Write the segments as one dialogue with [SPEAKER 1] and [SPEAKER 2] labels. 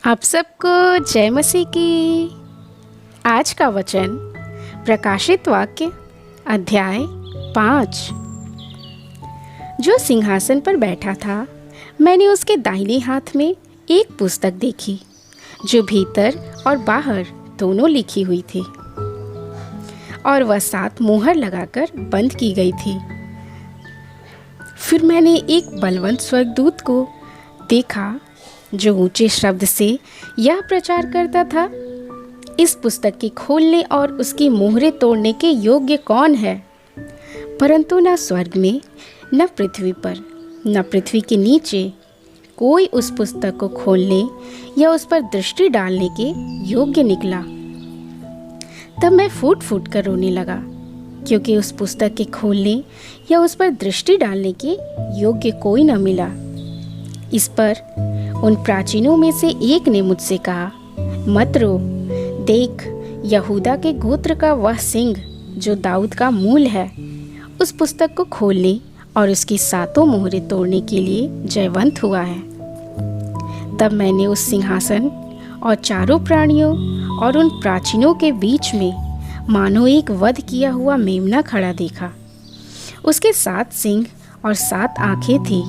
[SPEAKER 1] आप सबको जय मसीह की। आज का वचन प्रकाशित वाक्य अध्याय 5। जो सिंहासन पर बैठा था, मैंने उसके दाहिने हाथ में एक पुस्तक देखी जो भीतर और बाहर दोनों लिखी हुई थी, और वह 7 मुहर लगाकर बंद की गई थी। फिर मैंने एक बलवंत स्वर्गदूत को देखा जो ऊंचे शब्द से यह प्रचार करता था, इस पुस्तक के खोलने और उसकी मोहरें तोड़ने के योग्य कौन है? परंतु न स्वर्ग में, न पृथ्वी पर, न पृथ्वी के नीचे कोई उस पुस्तक को खोलने या उस पर दृष्टि डालने के योग्य निकला। तब मैं फूट फूट कर रोने लगा, क्योंकि उस पुस्तक के खोलने या उस पर दृष्टि डालने के योग्य कोई न मिला। इस पर उन प्राचीनों में से एक ने मुझसे कहा, मत रो, देख, यहूदा के गोत्र का वह सिंह जो दाऊद का मूल है, उस पुस्तक को खोलने और उसकी 7 मोहरें तोड़ने के लिए जयवंत हुआ है। तब मैंने उस सिंहासन और चारों प्राणियों और उन प्राचीनों के बीच में मानो एक वध किया हुआ मेमना खड़ा देखा। उसके 7 सींग और 7 आंखें थी।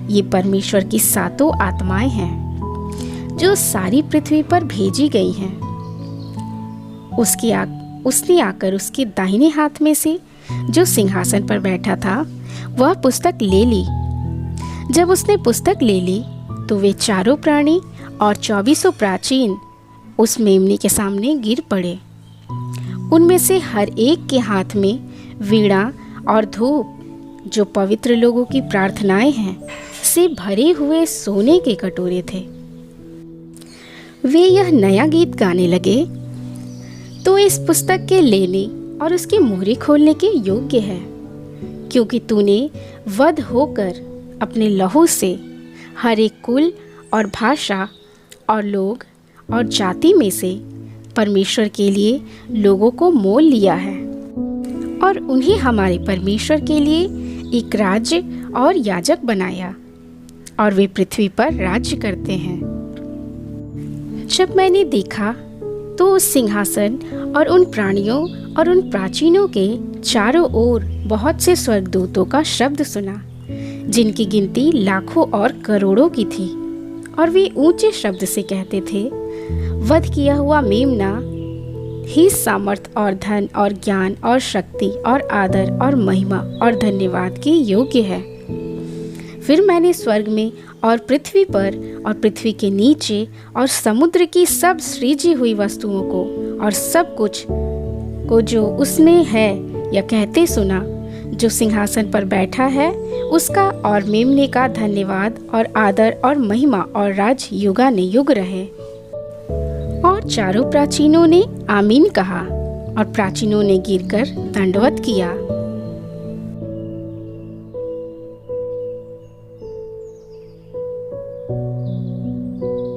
[SPEAKER 1] ये परमेश्वर की 7 आत्माएं हैं जो सारी पृथ्वी पर भेजी गई हैं। उसने आकर उसके दाहिने हाथ में से जो सिंहासन पर बैठा था वह पुस्तक ले ली। जब उसने पुस्तक ले ली तो वे चारों प्राणी और 24 प्राचीन उस मेमने के सामने गिर पड़े। उनमें से हर एक के हाथ में वीणा और धूप, जो पवित्र लोगों की प्रार्थनाएं हैं, से भरे हुए सोने के कटोरे थे। वे यह नया गीत गाने लगे, तो इस पुस्तक के लेने और उसकी मोहरें खोलने के योग्य है, क्योंकि तूने वध होकर अपने लहू से हर एक कुल और भाषा और लोग और जाति में से परमेश्वर के लिए लोगों को मोल लिया है, और उन्हें हमारे परमेश्वर के लिए एक राज्य और याजक बनाया, और वे पृथ्वी पर राज्य करते हैं। जब मैंने देखा तो उस सिंहासन और उन प्राणियों और उन प्राचीनों के चारों ओर बहुत से स्वर्गदूतों का शब्द सुना, जिनकी गिनती लाखों और करोड़ों की थी, और वे ऊंचे शब्द से कहते थे, वध किया हुआ मेमना ही सामर्थ और धन और ज्ञान और शक्ति और आदर और महिमा और धन्यवाद के योग्य है। फिर मैंने स्वर्ग में और पृथ्वी पर और पृथ्वी के नीचे और समुद्र की सब सृजी हुई वस्तुओं को और सब कुछ को जो उसमें है या कहते सुना, जो सिंहासन पर बैठा है उसका और मेमने का धन्यवाद और आदर और महिमा और राज युगानुयुग रहे। और चारों प्राचीनों ने आमीन कहा, और प्राचीनों ने गिरकर दंडवत किया